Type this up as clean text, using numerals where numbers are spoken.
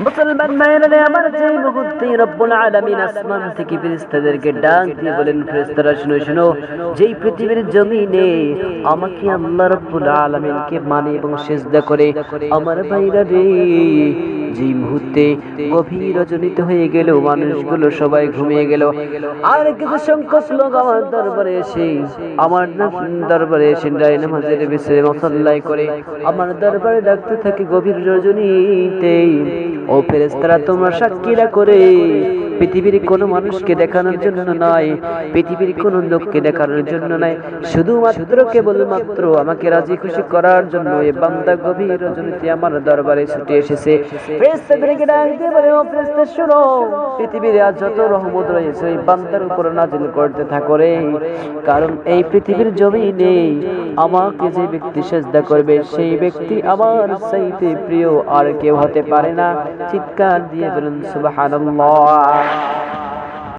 মুসলমান ভাইরা আমার, যে মুহূর্তে রব্বুল আলামিন আসমান থেকে ফেরেশতাদেরকে ডাক দিয়ে বলেন, ফেরেশতারা শুনো শুনো, যেই পৃথিবীর জমিনে আমাকে আল্লাহ রব্বুল আলামিনকে মানে এবং সিজদা করে আমার ভাইরা রে, যেই মুহূর্তে গভীর রজনীতে হয়ে গেল, মানুষগুলো সবাই ঘুমিয়ে গেল, আর কিছু সংখ্যক লোক আমার দরবারে এসে নামাজের বিষয়ে মুসল্লাই করে আমার দরবারে ডাকতে থাকে গভীর রজনীতে। ও ফেরেশতারা, তোমরা সাক্ষীরা করে পৃথিবীর কোনো মানুষকে দেখানোর জন্য নয়, পৃথিবীর কোনো লোককে দেখানোর জন্য নয়, শুধুমাত্র কেবলমাত্র আমাকে রাজি খুশি করার জন্য এই বান্দা গভীর রজনীতে আমার দরবারে ছুটে এসেছে। ফেরেশতাদেরকে ডাক দিয়ে বলে, ও ফেরেশতা শুনো, পৃথিবীর আজ যত রহমত রয়েছে ওই বান্দার উপর নাজিল করতে থাকো রে, কারণ এই পৃথিবীর জমিনে আমাকে যে ব্যক্তি সিজদা করবে সেই ব্যক্তি আমার চাইতে প্রিয় আর কেউ হতে পারে না। চিৎকার দিয়ে বলুন সুবহানাল্লাহ।